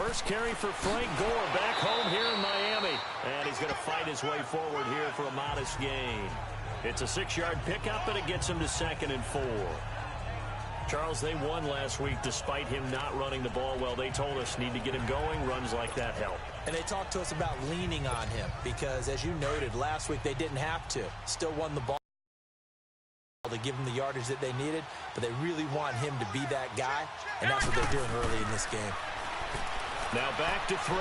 First carry for Frank Gore back home here in Miami. And he's going to fight his way forward here for a modest gain. It's a 6-yard pickup, and it gets him to 2nd and 4. Charles, they won last week despite him not running the ball well. They told us need to get him going. Runs like that help. And they talked to us about leaning on him because, as you noted, last week they didn't have to. Still won the ball to give him the yardage that they needed, but they really want him to be that guy, and that's what they're doing early in this game. Now back to throw.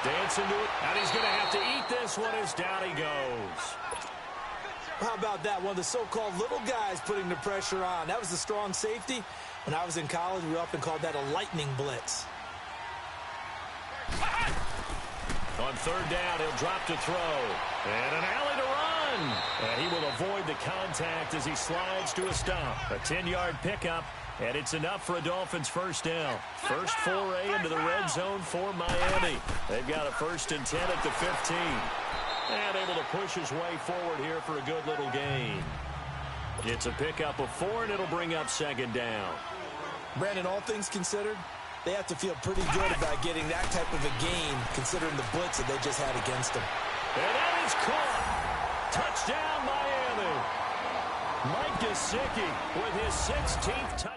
Dancing to it, and he's going to have to eat this one as down he goes. How about that? One of the so-called little guys putting the pressure on. That was the strong safety. When I was in college, we often called that a lightning blitz. On 3rd down, he'll drop to throw. And an alley to run. And he will avoid the contact as he slides to a stop. A 10-yard pickup, and it's enough for a Dolphins first down. First foray into the red zone for Miami. They've got a 1st and 10 at the 15. And able to push his way forward here for a good little gain. It's a pickup of 4, and it'll bring up 2nd down. Brandon, all things considered, they have to feel pretty good about getting that type of a gain, considering the blitz that they just had against them. And that is caught. Touchdown, Miami. Mike Gesicki with his 16th touchdown.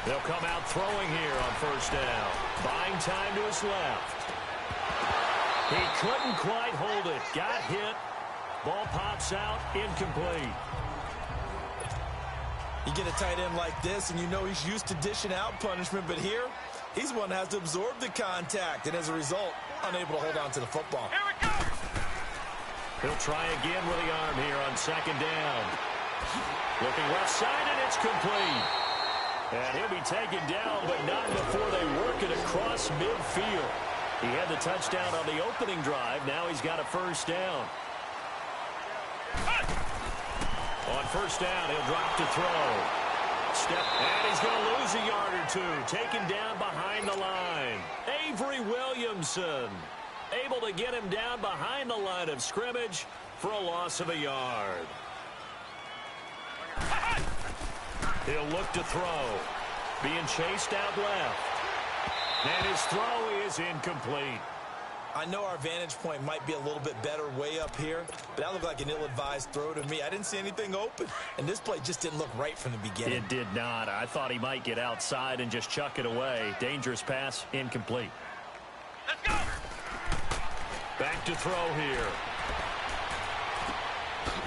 They'll come out throwing here on 1st down. Buying time to his left. He couldn't quite hold it. Got hit. Ball pops out. Incomplete. You get a tight end like this, and you know he's used to dishing out punishment, but here, he's one that has to absorb the contact, and as a result, unable to hold on to the football. Here we go. He'll try again with the arm here on 2nd down. Looking left side, and it's complete. And he'll be taken down, but not before they work it across midfield. He had the touchdown on the opening drive. Now he's got a 1st down. On 1st down, he'll drop to throw. Step, and he's going to lose a yard or 2. Taken down behind the line. Avery Williamson able to get him down behind the line of scrimmage for a loss of a yard. He'll look to throw. Being chased out left. And his throw is incomplete. I know our vantage point might be a little bit better way up here, but that looked like an ill-advised throw to me. I didn't see anything open, and this play just didn't look right from the beginning. It did not. I thought he might get outside and just chuck it away. Dangerous pass, incomplete. Let's go! Back to throw here.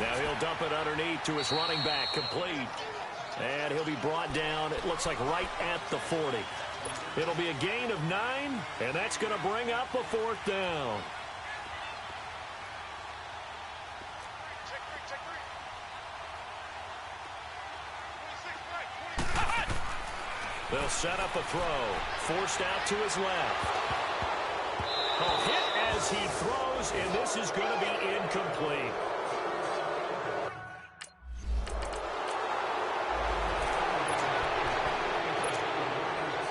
Now he'll dump it underneath to his running back, complete. And he'll be brought down, it looks like right at the 40. It'll be a gain of 9, and that's going to bring up a 4th down. They'll set up a throw. Forced out to his left. A hit as he throws, and this is going to be incomplete.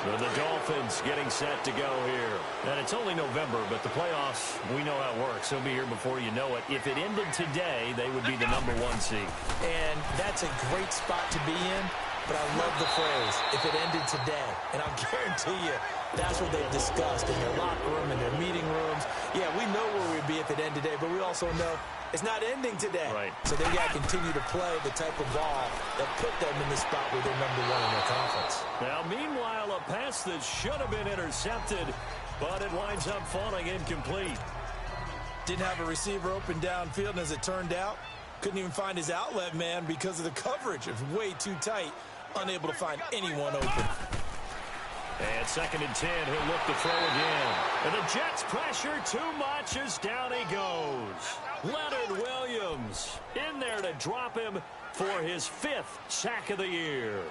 So the Dolphins getting set to go here. And it's only November, but the playoffs, we know how it works. They'll be here before you know it. If it ended today, they would be the #1 seed. And that's a great spot to be in, but I love the phrase, if it ended today. And I'll guarantee you, that's what they've discussed in their locker room, in their meeting rooms. Yeah, we know where we'd be if it ended today, but we also know it's not ending today. Right. So they got to continue to play the type of ball that put them in the spot where they're #1 in their conference. Now, meanwhile, a pass that should have been intercepted, but it winds up falling incomplete. Didn't have a receiver open downfield, and as it turned out, couldn't even find his outlet man because of the coverage. It was way too tight, unable to find anyone open. And 2nd and 10, he'll look to throw again. And the Jets pressure too much as down he goes. Leonard Williams in there to drop him for his 5th sack of the year.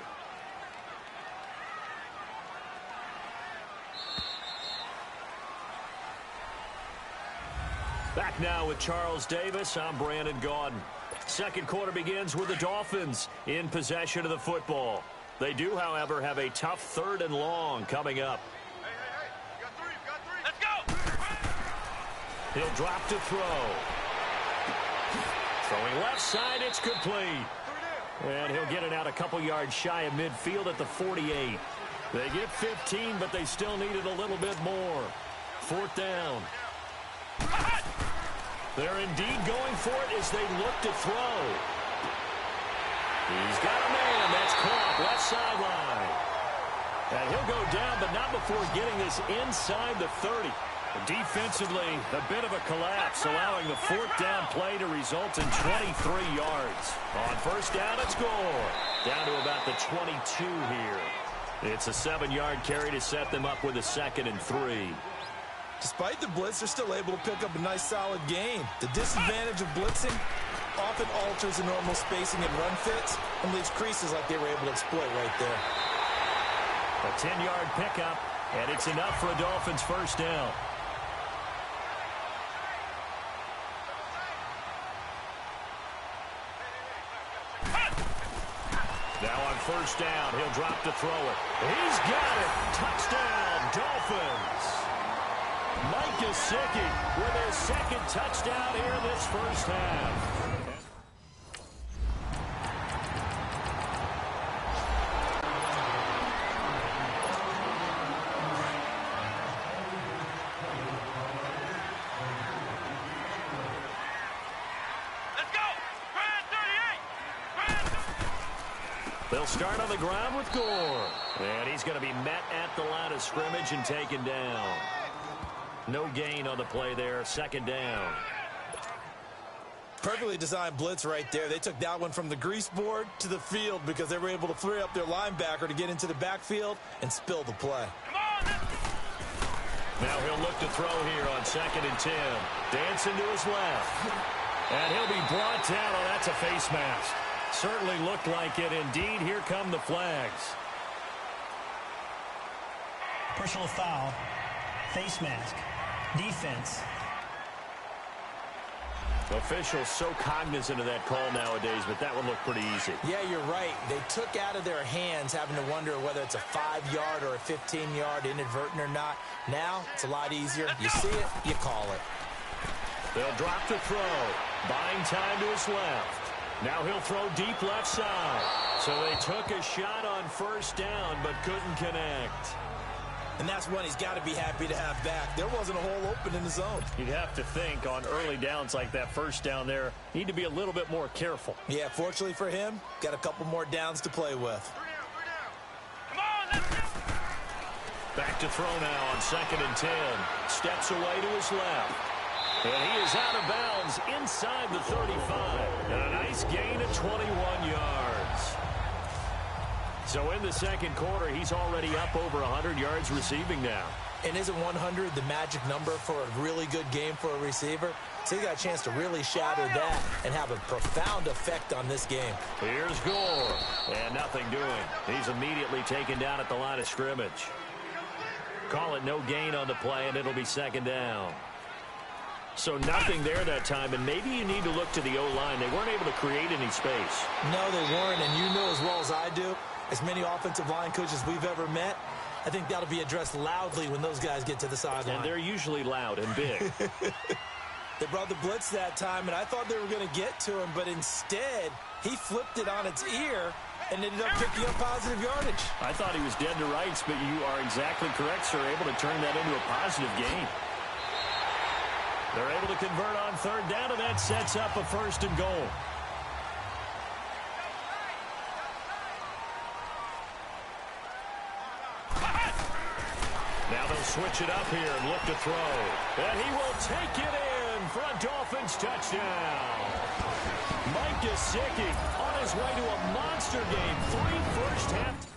Back now with Charles Davis. I'm Brandon Gaudin. Second quarter begins with the Dolphins in possession of the football. They do, however, have a tough 3rd and long coming up. He'll drop to throw. Throwing left side, it's complete. And he'll get it out a couple yards shy of midfield at the 48. They get 15, but they still needed a little bit more. 4th down. They're indeed going for it as they look to throw. He's got a man. That's caught left sideline. And he'll go down, but not before getting this inside the 30. Defensively, a bit of a collapse, allowing the 4th down play to result in 23 yards. On 1st down, it's score. Down to about the 22 here. It's a 7-yard carry to set them up with a 2nd and 3. Despite the blitz, they're still able to pick up a nice, solid gain. The disadvantage of blitzing often alters the normal spacing and run fits and leaves creases like they were able to exploit right there. A 10-yard pickup, and it's enough for a Dolphins 1st down. Now on 1st down, he'll drop to throw it. He's got it. Touchdown, Dolphins. Mike Gesicki with his 2nd touchdown here this 1st half. They'll start on the ground with Gore. And he's going to be met at the line of scrimmage and taken down. No gain on the play there. 2nd down. Perfectly designed blitz right there. They took that one from the grease board to the field because they were able to free up their linebacker to get into the backfield and spill the play. Now he'll look to throw here on 2nd and 10. Dancing to his left. And he'll be brought down. Oh, that's a face mask. Certainly looked like it. Indeed, here come the flags. Personal foul, face mask, defense. Officials so cognizant of that call nowadays, but that one looked pretty easy. Yeah, you're right. They took out of their hands having to wonder whether it's a 5-yard or a 15-yard inadvertent or not. Now, it's a lot easier. You see it, you call it. They'll drop to throw. Buying time to his left. Now he'll throw deep left side. So they took a shot on 1st down, but couldn't connect. And that's one he's got to be happy to have back. There wasn't a hole open in the zone. You'd have to think on early downs like that 1st down there, need to be a little bit more careful. Yeah, fortunately for him, got a couple more downs to play with. Back to throw now on 2nd and 10. Steps away to his left. And he is out of bounds inside the 35. And a nice gain of 21 yards. So in the 2nd quarter, he's already up over 100 yards receiving now. And isn't 100 the magic number for a really good game for a receiver? So he got a chance to really shatter that and have a profound effect on this game. Here's Gore. And nothing doing. He's immediately taken down at the line of scrimmage. Call it no gain on the play, and it'll be 2nd down. So nothing there that time, and maybe you need to look to the O-line. They weren't able to create any space. No, they weren't, and you know as well as I do, as many offensive line coaches we've ever met, I think that'll be addressed loudly when those guys get to the sideline. And they're usually loud and big. They brought the blitz that time, and I thought they were going to get to him, but instead, he flipped it on its ear and ended up picking up positive yardage. I thought he was dead to rights, but you are exactly correct, sir, able to turn that into a positive gain. They're able to convert on 3rd down, and that sets up a 1st and goal. Now they'll switch it up here and look to throw. And he will take it in for a Dolphins touchdown. Mike Gesicki on his way to a monster game. 3 first half.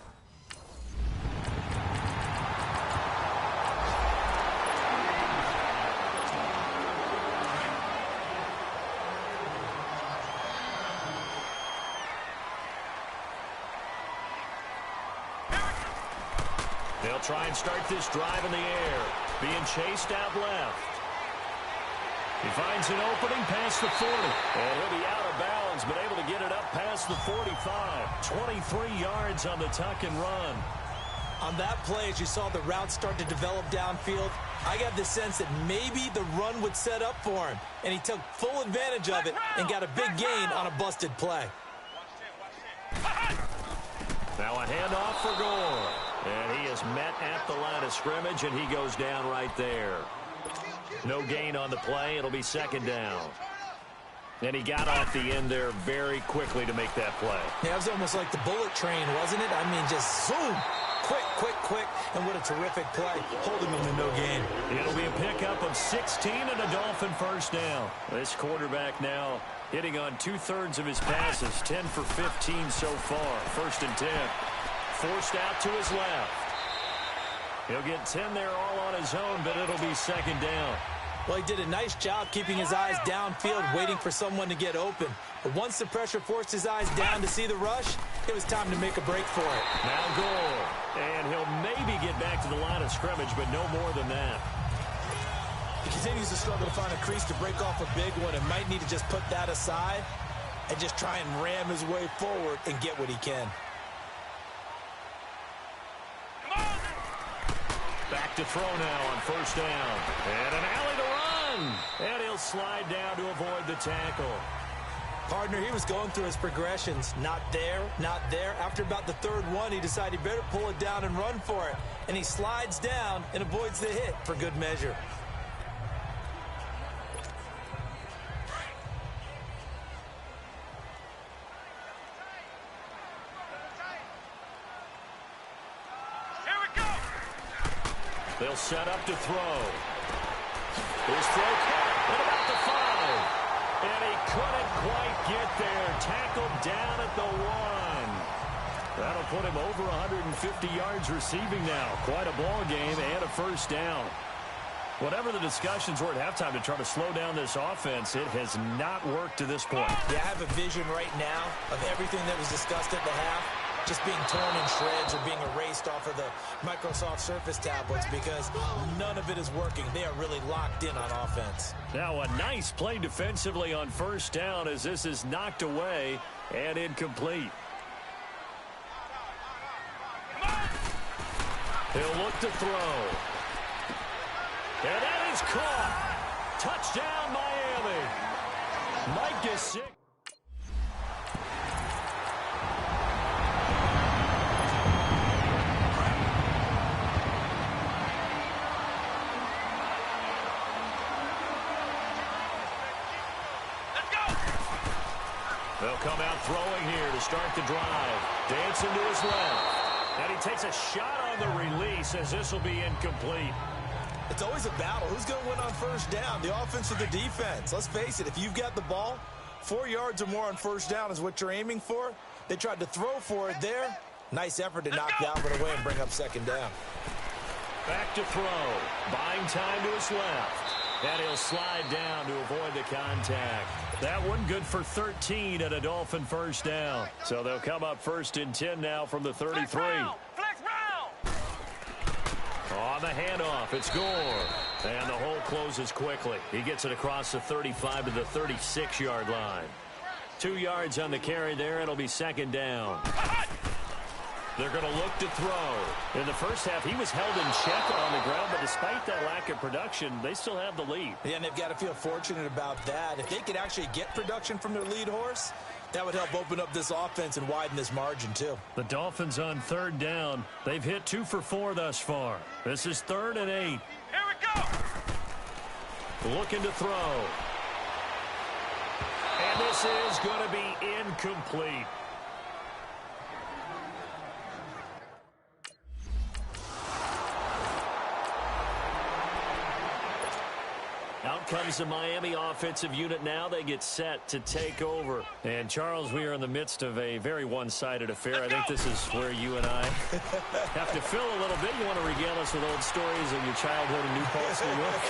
They'll try and start this drive in the air. Being chased out left. He finds an opening past the 40. And he'll be out of bounds, but able to get it up past the 45. 23 yards on the tuck and run. On that play, as you saw the route start to develop downfield, I got the sense that maybe the run would set up for him, and he took full advantage of it and got a big gain on a busted play. Now a handoff for Gore. And he is met at the line of scrimmage, and he goes down right there. No gain on the play. It'll be second down. And he got off the end there very quickly to make that play. Yeah, it was almost like the bullet train, wasn't it? I mean, just zoom. Quick, quick, quick. And what a terrific play, holding him to no gain. It'll be a pickup of 16 and a Dolphin first down. This quarterback now hitting on 2/3 of his passes, 10 for 15 so far. First and 10. Forced out to his left. He'll get 10 there all on his own, but it'll be second down. Well, he did a nice job keeping his eyes downfield, waiting for someone to get open. But once the pressure forced his eyes down to see the rush, it was time to make a break for it. Now goal. And he'll maybe get back to the line of scrimmage, but no more than that. He continues to struggle to find a crease to break off a big one and might need to just put that aside and just try and ram his way forward and get what he can. Back to throw now on first down. And an alley to run. And he'll slide down to avoid the tackle. Partner, he was going through his progressions. Not there, not there. After about the third one, he decided he better pull it down and run for it. And he slides down and avoids the hit for good measure. They'll set up to throw. His throw at about the 5. And he couldn't quite get there. Tackled down at the 1. That'll put him over 150 yards receiving now. Quite a ball game and a first down. Whatever the discussions were at halftime to try to slow down this offense, it has not worked to this point. Yeah, I have a vision right now of everything that was discussed at the half just being torn in shreds or being erased off of the Microsoft Surface tablets because none of it is working. They are really locked in on offense. Now a nice play defensively on first down as this is knocked away and incomplete. He'll look to throw. And that is caught. Touchdown, Miami. Mike Gesicki. They'll come out throwing here to start the drive. Dancing to his left. And he takes a shot on the release as this will be incomplete. It's always a battle. Who's going to win on first down, the offense or the defense? Let's face it, if you've got the ball, 4 yards or more on first down is what you're aiming for. They tried to throw for it there. Nice effort to knock Dalvin away and bring up second down. Back to throw. Buying time to his left. And he'll slide down to avoid the contact. That one good for 13 and a Dolphin first down. So they'll come up first and 10 now from the 33. Flex round. On the handoff, it's Gore. And the hole closes quickly. He gets it across the 35 to the 36-yard line. 2 yards on the carry there. It'll be second down. They're going to look to throw. In the first half, he was held in check on the ground, but despite that lack of production, they still have the lead. Yeah, and they've got to feel fortunate about that. If they could actually get production from their lead horse, that would help open up this offense and widen this margin, too. The Dolphins on third down. They've hit 2 for 4 thus far. This is 3rd and 8. Here we go. Looking to throw. And this is going to be incomplete. Out comes the Miami offensive unit now. They get set to take over. And, Charles, we are in the midst of a very one-sided affair. I think this is where you and I have to fill a little bit. You want to regale us with old stories of your childhood in New Paltz, New York?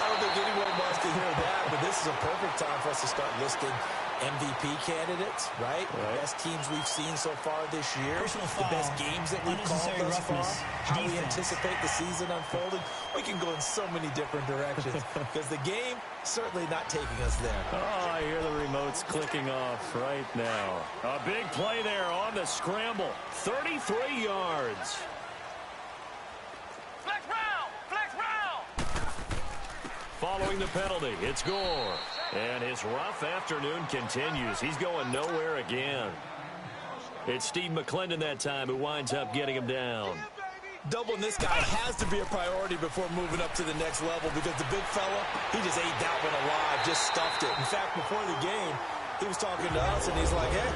I don't think anyone wants to hear that, but this is a perfect time for us to start listing MVP candidates, right? The best teams we've seen so far this year. The best games that we've called thus far. How we anticipate the season unfolding. We can go in so many different directions because the game certainly not taking us there. Oh, I hear the remotes clicking off right now. A big play there on the scramble. 33 yards. Flex round! Flex round! Following the penalty, it's Gore. And his rough afternoon continues. He's going nowhere again. It's Steve McClendon that time who winds up getting him down. Doubling this guy has to be a priority before moving up to the next level because the big fella, he just ate that one alive, just stuffed it. In fact, before the game, he was talking to us, and he's like, hey,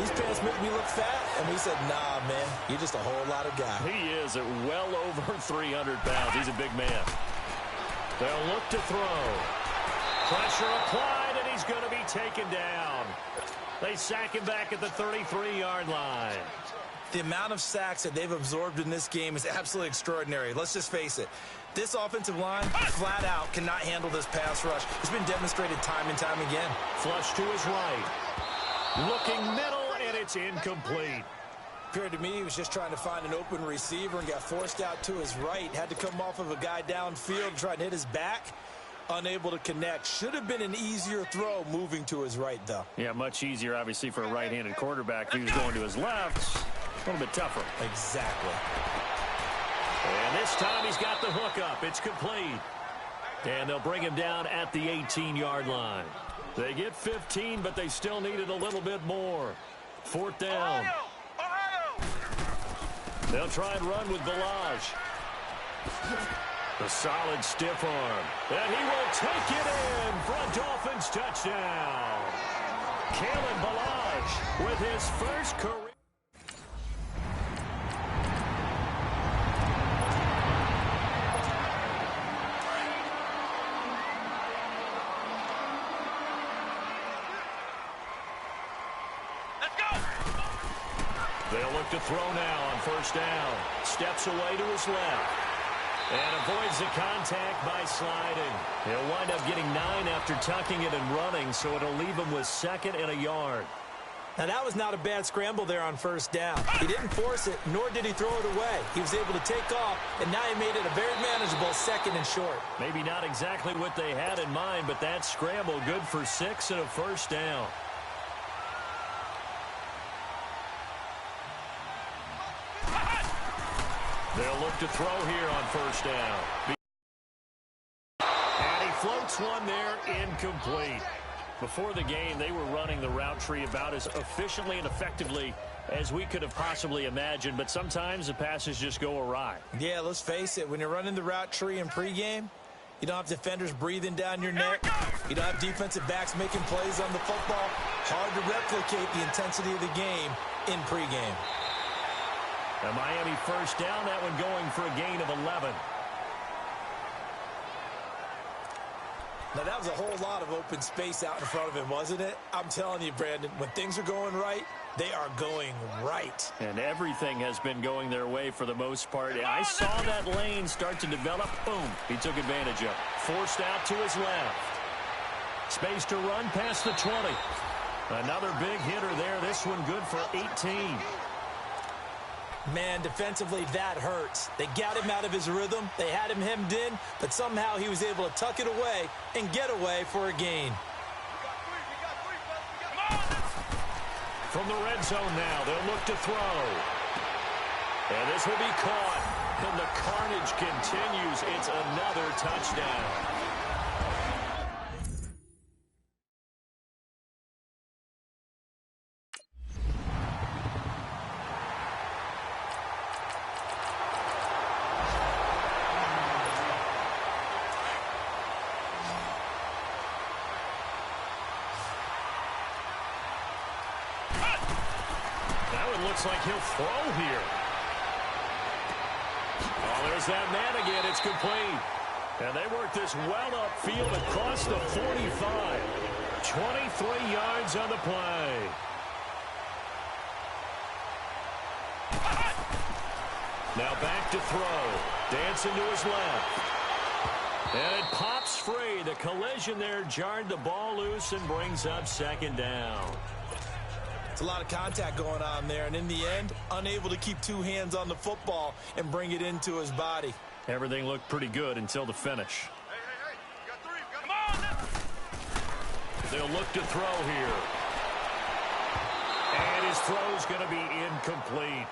these pants make me look fat. And we said, nah, man, you're just a whole lot of guy. He is at well over 300 pounds. He's a big man. They'll look to throw. Pressure applied, and he's going to be taken down. They sack him back at the 33-yard line. The amount of sacks that they've absorbed in this game is absolutely extraordinary. Let's just face it. This offensive line, flat out, cannot handle this pass rush. It's been demonstrated time and time again. Flush to his right. Looking middle, and it's incomplete. Appeared to me he was just trying to find an open receiver and got forced out to his right. Had to come off of a guy downfield, try and hit his back. Unable to connect. Should have been an easier throw moving to his right, though. Yeah, much easier, obviously, for a right-handed quarterback. If he was going to his left, a little bit tougher. Exactly. And this time he's got the hook up. It's complete. And they'll bring him down at the 18-yard line. They get 15, but they still needed a little bit more. Fourth down. Ohio! They'll try and run with Balaj. A solid stiff arm. And he will take it in for a Dolphins touchdown. Kalen Balaj with his first career. Let's go! They'll look to throw now on first down. Steps away to his left. And avoids the contact by sliding. He'll wind up getting 9 after tucking it and running, so it'll leave him with 2nd and a yard. Now, that was not a bad scramble there on first down. He didn't force it, nor did he throw it away. He was able to take off, and now he made it a very manageable 2nd and short. Maybe not exactly what they had in mind, but that scramble good for 6 and a first down. They'll look to throw here on first down. And he floats one there, incomplete. Before the game, they were running the route tree about as efficiently and effectively as we could have possibly imagined, but sometimes the passes just go awry. Yeah, let's face it. When you're running the route tree in pregame, you don't have defenders breathing down your neck. You don't have defensive backs making plays on the football. Hard to replicate the intensity of the game in pregame. A Miami first down, that one going for a gain of 11. Now, that was a whole lot of open space out in front of him, wasn't it? I'm telling you, Brandon, when things are going right, they are going right. And everything has been going their way for the most part. I saw that lane start to develop. Boom. He took advantage of it. Forced out to his left. Space to run past the 20. Another big hitter there. This one good for 18. Man, defensively, that hurts. They got him out of his rhythm. They had him hemmed in, but somehow he was able to tuck it away and get away for a gain. From the red zone now, they'll look to throw. And this will be caught. And the carnage continues. It's another touchdown. Looks like he'll throw here. Oh, there's that man again. It's complete. And they work this well upfield across the 45. 23 yards on the play. Now back to throw. Dancing to his left. And it pops free. The collision there jarred the ball loose and brings up second down. It's a lot of contact going on there, and in the end, unable to keep two hands on the football and bring it into his body. Everything looked pretty good until the finish. Hey, you got three. Come on. They'll look to throw here. And his throw's going to be incomplete.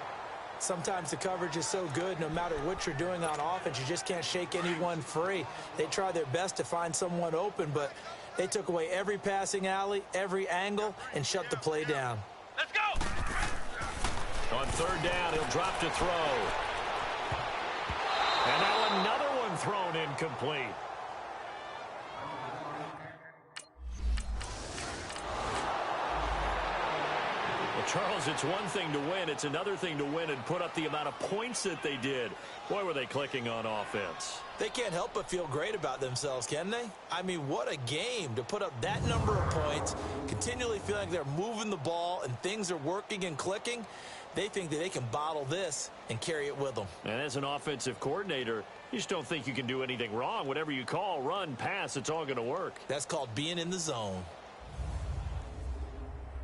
Sometimes the coverage is so good, no matter what you're doing on offense, you just can't shake anyone free. They try their best to find someone open, but they took away every passing alley, every angle, and shut the play down. Let's go. On third down, he'll drop to throw. And now another one thrown incomplete. Charles, it's one thing to win. It's another thing to win and put up the amount of points that they did. Boy, were they clicking on offense. They can't help but feel great about themselves, can they? I mean, what a game to put up that number of points, continually feeling like they're moving the ball and things are working and clicking. They think that they can bottle this and carry it with them. And as an offensive coordinator, you just don't think you can do anything wrong. Whatever you call, run, pass, it's all going to work. That's called being in the zone.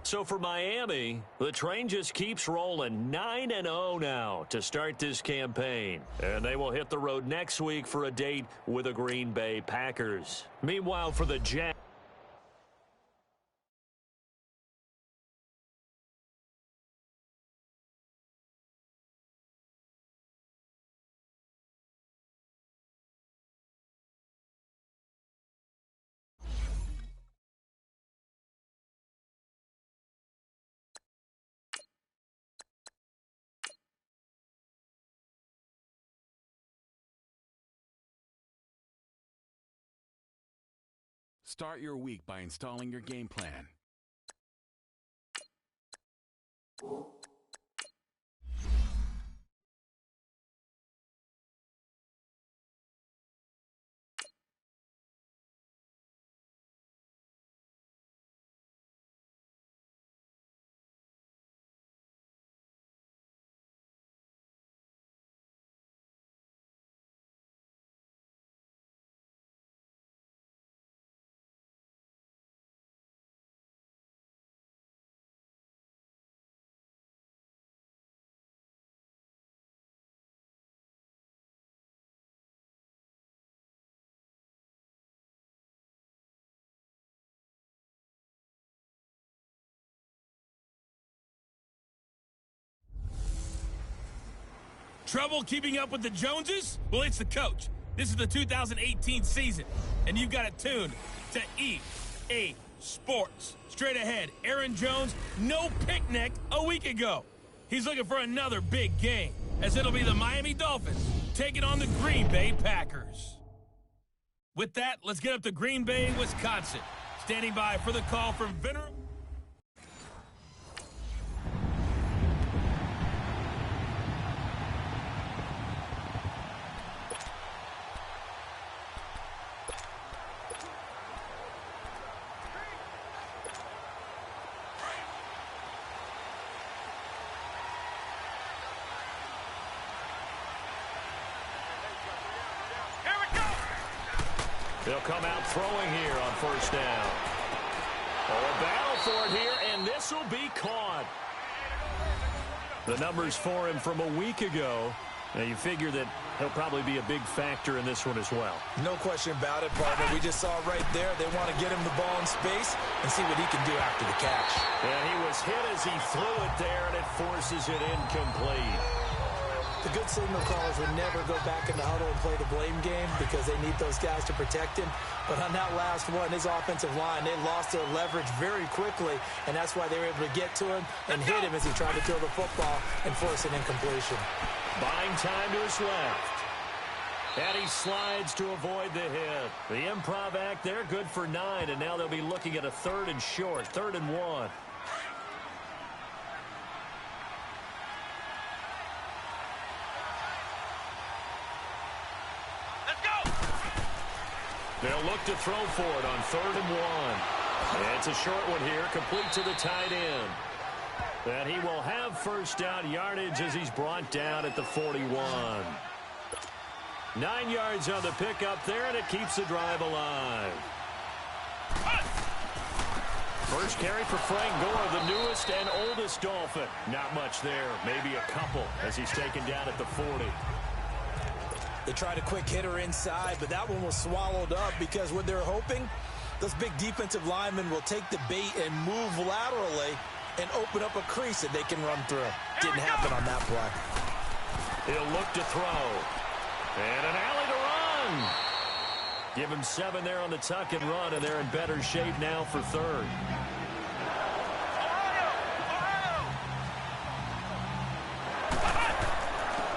So for Miami, the train just keeps rolling 9-0 now to start this campaign. And they will hit the road next week for a date with the Green Bay Packers. Meanwhile, for the Jets, Start your week by installing your game plan. Trouble keeping up with the Joneses? Well, it's the coach. This is the 2018 season, and you've got it tuned to EA Sports. Straight ahead, Aaron Jones, no picnic a week ago. He's looking for another big game, as it'll be the Miami Dolphins taking on the Green Bay Packers. With that, let's get up to Green Bay, Wisconsin. Standing by for the call from Veneral. They'll come out throwing here on first down. Oh, a battle for it here, and this will be caught. The numbers for him from a week ago. Now, you figure that he'll probably be a big factor in this one as well. No question about it, partner. We just saw right there. They want to get him the ball in space and see what he can do after the catch. And he was hit as he threw it there, and it forces it incomplete. The good signal callers would never go back in the huddle and play the blame game because they need those guys to protect him. But on that last one, his offensive line, they lost their leverage very quickly, and that's why they were able to get to him and hit him as he tried to throw the football and force an incompletion. Buying time to his left. And he slides to avoid the hit. The improv act there, good for 9, and now they'll be looking at a 3rd and short, 3rd and 1. They'll look to throw for it on 3rd and 1. And it's a short one here, complete to the tight end. And he will have first down yardage as he's brought down at the 41. 9 yards on the pickup there, and it keeps the drive alive. First carry for Frank Gore, the newest and oldest Dolphin. Not much there, maybe a couple as he's taken down at the 40. They tried a quick hitter inside, but that one was swallowed up because what they're hoping, those big defensive linemen will take the bait and move laterally and open up a crease that they can run through. Didn't happen on that play. He'll look to throw. And an alley to run. Give him 7 there on the tuck and run, and they're in better shape now for third.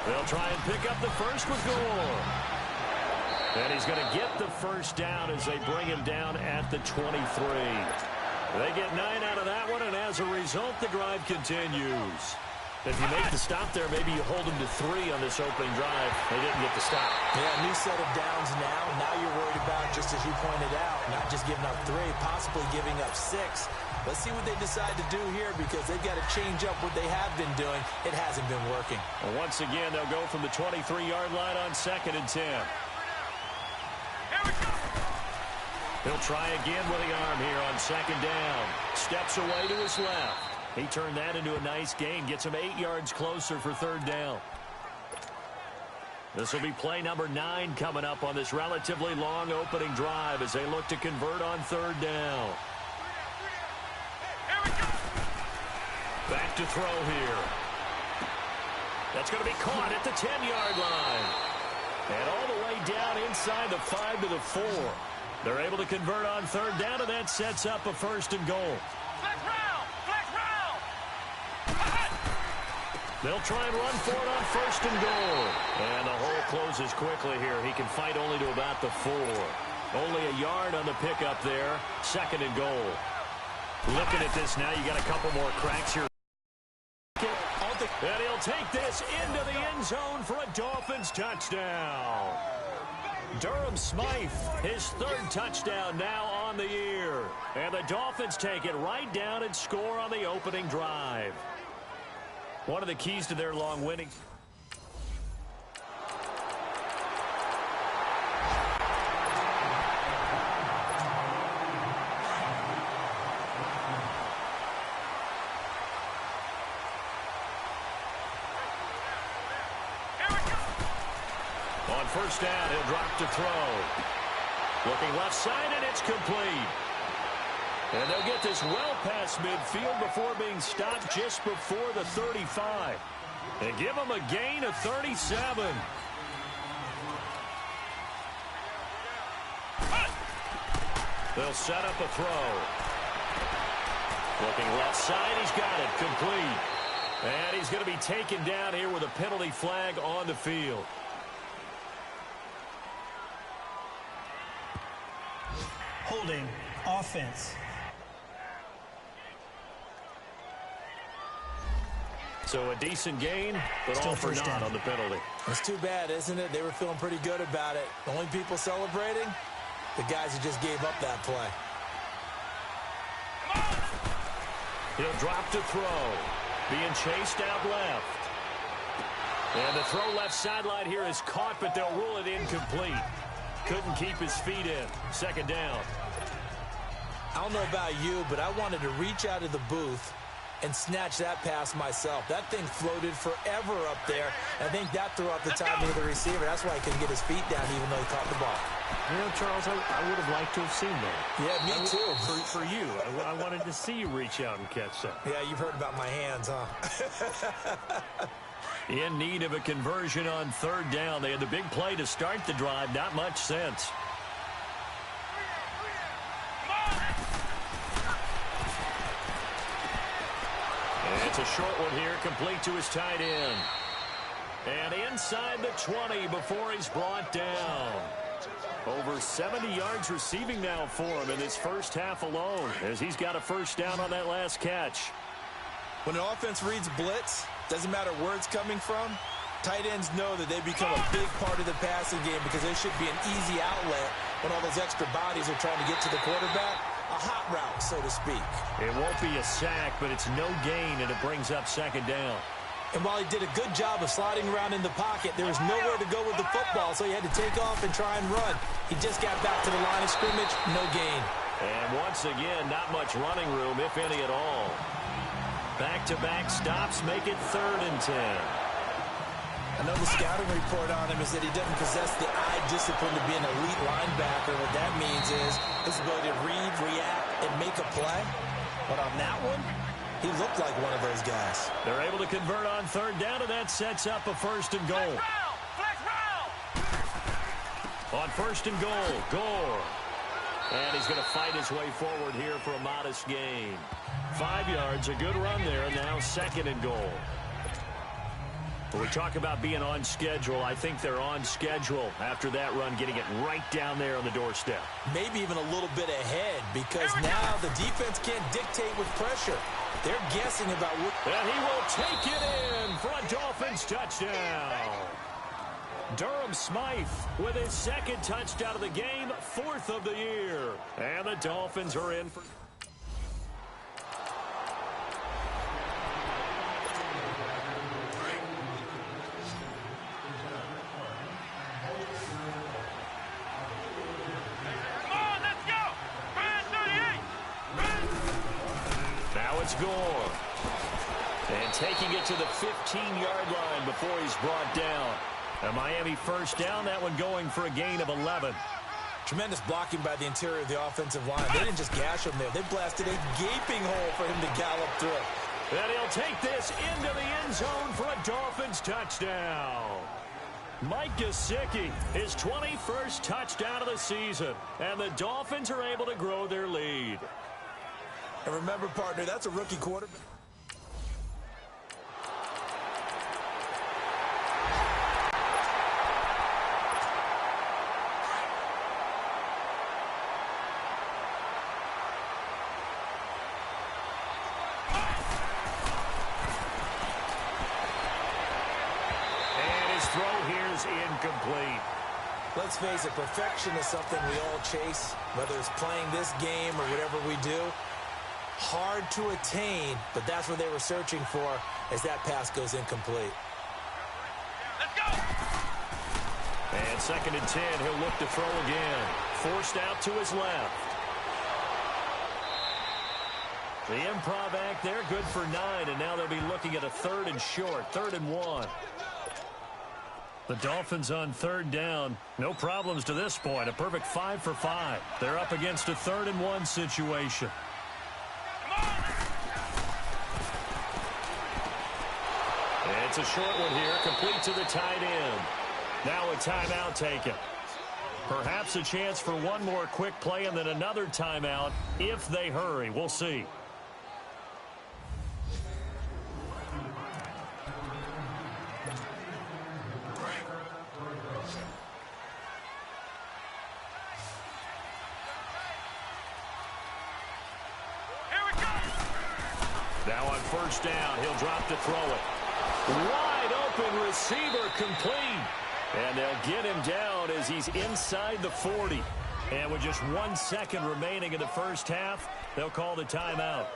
They'll try and pick up the first with Gore. And he's going to get the first down as they bring him down at the 23. They get 9 out of that one, and as a result, the drive continues. If you make the stop there, maybe you hold them to 3 on this opening drive. They didn't get the stop. Yeah, new set of downs now. Now you're worried about, just as you pointed out, not just giving up 3, possibly giving up 6. Let's see what they decide to do here because they've got to change up what they have been doing. It hasn't been working. Well, once again, they'll go from the 23-yard line on 2nd and 10. He'll try again with the arm here on 2nd down. Steps away to his left. He turned that into a nice gain. Gets him 8 yards closer for 3rd down. This will be play number 9 coming up on this relatively long opening drive as they look to convert on 3rd down. Back to throw here. That's going to be caught at the 10-yard line. And all the way down inside the 5 to the 4. They're able to convert on 3rd down, and that sets up a 1st and goal. Flex round! Flex round! They'll try and run for it on 1st and goal. And the hole closes quickly here. He can fight only to about the 4. Only a yard on the pickup there. 2nd and goal. Looking at this now, you got a couple more cracks here. And he'll take this into the end zone for a Dolphins touchdown. Durham Smythe, his 3rd touchdown now on the year. And the Dolphins take it right down and score on the opening drive. One of the keys to their long winning. On 1st down, he'll drop to throw. Looking left side, and it's complete. And they'll get this well past midfield before being stopped just before the 35. And give them a gain of 37. They'll set up a throw. Looking left side, he's got it, complete. And he's going to be taken down here with a penalty flag on the field. Holding, offense. So a decent gain, but Still all for first naught down. on the penalty. It's too bad, isn't it? They were feeling pretty good about it. The only people celebrating, the guys who just gave up that play. He'll drop to throw. Being chased out left. And the throw left sideline here is caught, but they'll rule it incomplete. Couldn't keep his feet in. 2nd down. I don't know about you, but I wanted to reach out of the booth and snatch that pass myself. That thing floated forever up there. I think that threw off the timing of the receiver. That's why he couldn't get his feet down even though he caught the ball. You know, Charles, I would have liked to have seen that. Yeah, me too. For you. I wanted to see you reach out and catch that. Yeah, you've heard about my hands, huh? In need of a conversion on 3rd down. They had the big play to start the drive. Not much sense. And it's a short one here, complete to his tight end. And inside the 20 before he's brought down. Over 70 yards receiving now for him in this first half alone, as he's got a 1st down on that last catch. When an offense reads blitz, doesn't matter where it's coming from, tight ends know that they become a big part of the passing game because they should be an easy outlet when all those extra bodies are trying to get to the quarterback. A hot route, so to speak. It won't be a sack, but it's no gain, and it brings up 2nd down. And while he did a good job of sliding around in the pocket, there was nowhere to go with the football, so he had to take off and try and run. He just got back to the line of scrimmage, no gain. And once again, not much running room, if any at all. Back-to-back stops make it 3rd and 10. Another scouting report on him is that he doesn't possess the eye discipline to be an elite linebacker. What that means is his ability to read, react, and make a play. But on that one, he looked like one of those guys. They're able to convert on 3rd down, and that sets up a 1st and goal. Flex round! On 1st and goal, Gore. And he's going to fight his way forward here for a modest gain. 5 yards, a good run there, and now 2nd and goal. When we talk about being on schedule, I think they're on schedule after that run, getting it right down there on the doorstep. Maybe even a little bit ahead, because now the defense can't dictate with pressure. They're guessing about what... And he will take it in for a Dolphins touchdown. Durham Smythe with his 2nd touchdown of the game, 4th of the year. And the Dolphins are in for... Gore. And taking it to the 15-yard line before he's brought down. A Miami 1st down, that one going for a gain of 11. Tremendous blocking by the interior of the offensive line. They didn't just gash him there. They blasted a gaping hole for him to gallop through. And he'll take this into the end zone for a Dolphins touchdown. Mike Gesicki, his 21st touchdown of the season. And the Dolphins are able to grow their lead. And remember, partner, that's a rookie quarterback. And his throw here is incomplete. Let's face it, perfection is something we all chase, whether it's playing this game or whatever we do. Hard to attain, but that's what they were searching for as that pass goes incomplete. Let's go! And 2nd and 10, he'll look to throw again. Forced out to his left. The improv act there, good for 9, and now they'll be looking at a 3rd and short, 3rd and 1. The Dolphins on 3rd down. No problems to this point. A perfect 5 for 5. They're up against a 3rd and 1 situation. It's a short one here, complete to the tight end. Now a timeout taken. Perhaps a chance for one more quick play and then another timeout if they hurry. We'll see. Here we go! Now on 1st down, he'll drop to throw it. Wide open receiver complete. And they'll get him down as he's inside the 40. And with just 1 second remaining in the 1st half, they'll call the timeout.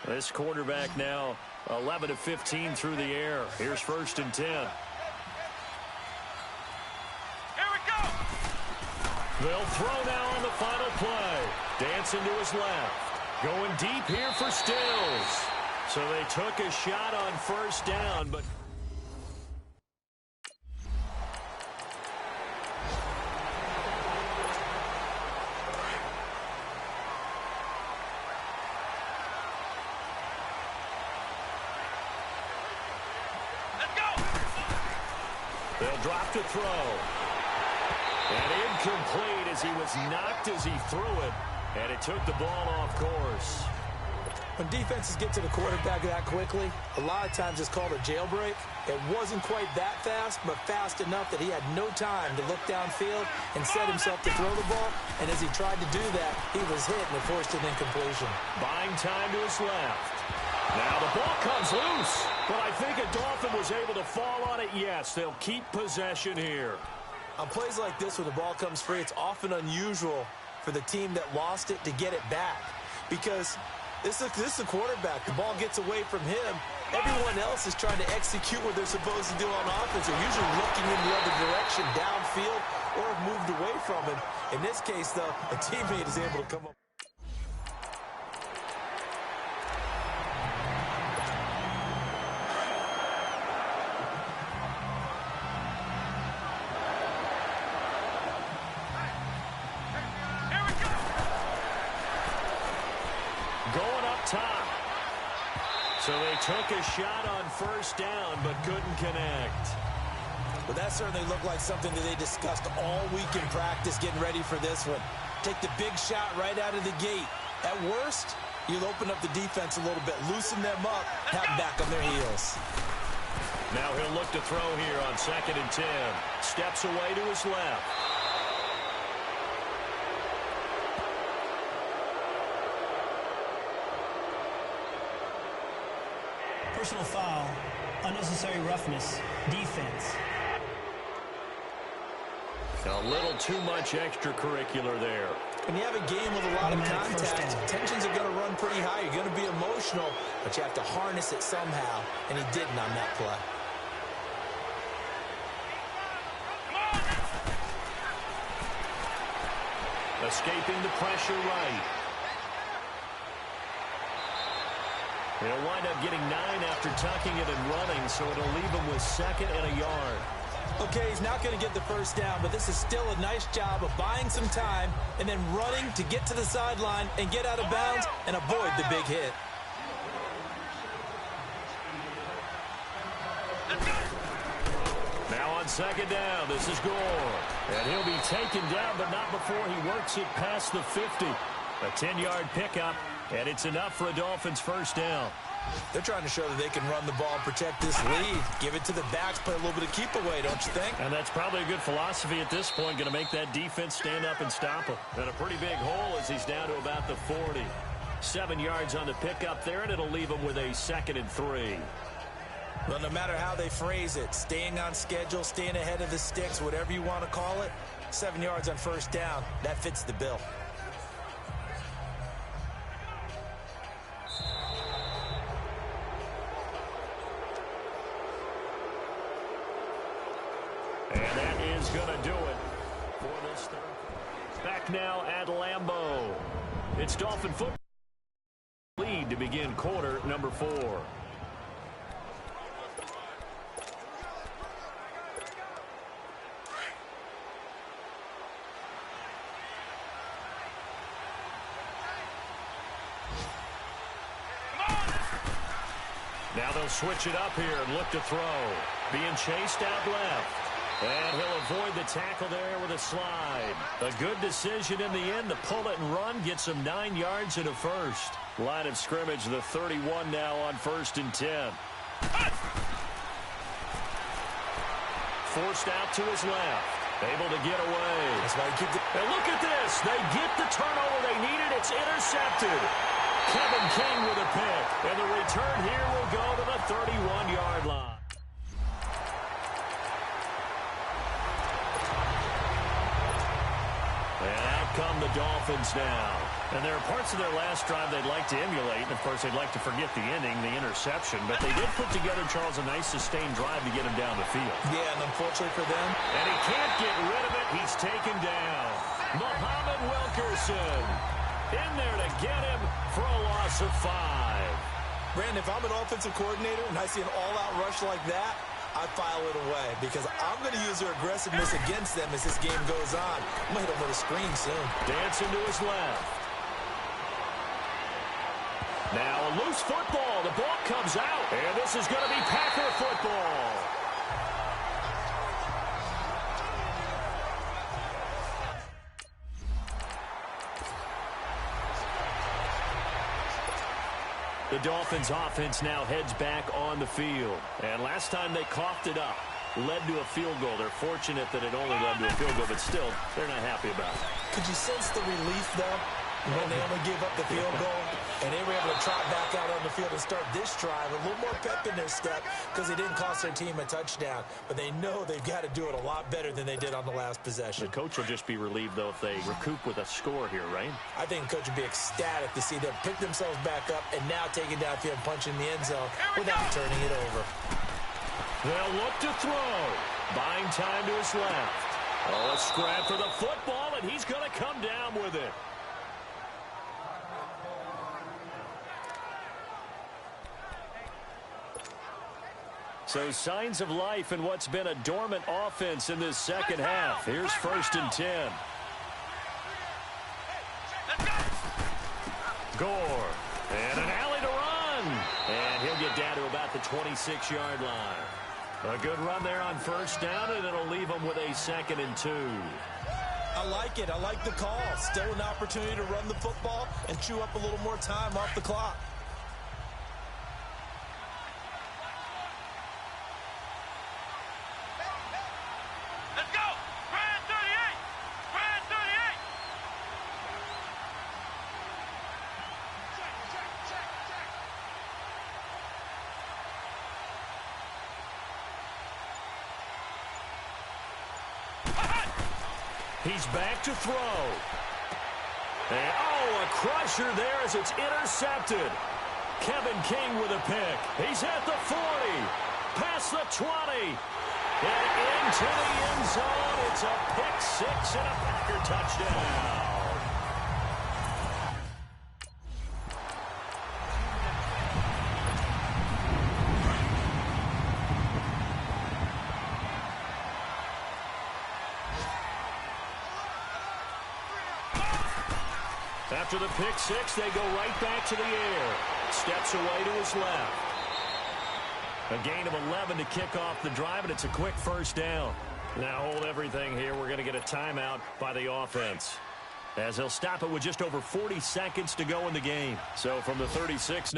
This quarterback now 11 of 15 through the air. Here's 1st and 10. Here we go! They'll throw now on the final play. Dancing to his left. Going deep here for Stills. So they took a shot on 1st down, but... Let's go! They'll drop to throw. And incomplete as he was knocked as he threw it. And it took the ball off course. When defenses get to the quarterback that quickly, a lot of times it's called a jailbreak. It wasn't quite that fast, but fast enough that he had no time to look downfield and set himself to throw the ball. And as he tried to do that, he was hit and it forced an incompletion. Buying time to his left. Now the ball comes loose. But I think a Dolphin was able to fall on it. Yes, they'll keep possession here. On plays like this where the ball comes free, it's often unusual for the team that lost it to get it back. Because this is a quarterback. The ball gets away from him, Everyone else is trying to execute what they're supposed to do on offense. They're usually looking in the other direction, downfield, or have moved away from him. In this case, though, a teammate is able to come up. Going up top. So they took a shot on first down, but couldn't connect. Well, that certainly looked like something that they discussed all week in practice, getting ready for this one. Take the big shot right out of the gate. At worst, you'll open up the defense a little bit, loosen them up, have them back on their heels. Now he'll look to throw here on 2nd and 10. Steps away to his left. Personal foul, unnecessary roughness, defense. A little too much extracurricular there. When you have a game with a lot of contact, tensions are going to run pretty high. You're going to be emotional, but you have to harness it somehow, and he didn't on that play. Escaping the pressure right. He'll wind up getting 9 after tucking it and running, so it'll leave him with 2nd and a yard. Okay, he's not going to get the first down, but this is still a nice job of buying some time and then running to get to the sideline and get out of bounds and avoid the big hit. Now on 2nd down, this is Gore. And he'll be taken down, but not before he works it past the 50. A 10-yard pickup, and it's enough for a Dolphins first down. They're trying to show that they can run the ball and protect this lead. Give it to the backs, play a little bit of keep away, don't you think? And that's probably a good philosophy at this point, going to make that defense stand up and stop him. And a pretty big hole as he's down to about the 40. 7 yards on the pickup there, and it'll leave him with a 2nd and 3. Well, no matter how they phrase it, staying on schedule, staying ahead of the sticks, whatever you want to call it, 7 yards on first down, that fits the bill. And that is going to do it for this third. Back now at Lambeau. It's Dolphin football lead to begin quarter number 4. Now they'll switch it up here and look to throw. Being chased out left. And he'll avoid the tackle there with a slide. A good decision in the end to pull it and run. Gets him 9 yards and a first. Line of scrimmage, the 31 now on 1st and 10. Forced out to his left. Able to get away. That's why he keep and look at this. They get the turnover they needed. It's intercepted. Kevin King with a pick. And the return here will go to the 31-yard line. And out come the Dolphins now. And there are parts of their last drive they'd like to emulate. And, of course, they'd like to forget the ending, the interception. But they did put together, Charles, a nice sustained drive to get him down the field. Yeah, and unfortunately for them. And he can't get rid of it. He's taken down. Muhammad Wilkerson in there to get him for a loss of 5. Brandon, if I'm an offensive coordinator and I see an all-out rush like that, I file it away because I'm going to use their aggressiveness against them as this game goes on. I'm going to hit them with a screen soon. Dancing to his left. Now a loose football. The ball comes out. And this is going to be Packer football. The Dolphins offense now heads back on the field. And last time they coughed it up, led to a field goal. They're fortunate that it only led to a field goal, but still, they're not happy about it. Could you sense the relief, though? when they only gave up the field goal, and they were able to trot back out on the field and start this drive a little more pep in their step because they didn't cost their team a touchdown. But they know they've got to do it a lot better than they did on the last possession. The coach will just be relieved, though, if they recoup with a score here, right? I think the coach would be ecstatic to see them pick themselves back up and now take it downfield and punch in the end zone without turning it over. They'll look to throw. Buying time to his left. Oh, a scrap for the football, and he's going to come down with it. So signs of life in what's been a dormant offense in this second half. Here's 1st and 10. Gore. And an alley to run. And he'll get down to about the 26-yard line. A good run there on 1st down, and it'll leave him with a 2nd and 2. I like it. I like the call. Still an opportunity to run the football and chew up a little more time off the clock. Let's go! Brand 38! Brand 38! He's back to throw. And, oh, a crusher there as it's intercepted. Kevin King with a pick. He's at the 40. Past the 20. And into the end zone. It's a pick 6 and a Packer touchdown. After the pick 6, they go right back to the air. Steps away to his left. A gain of 11 to kick off the drive, and it's a quick 1st down. Now hold everything here. We're going to get a timeout by the offense, as he'll stop it with just over 40 seconds to go in the game. So from the 36...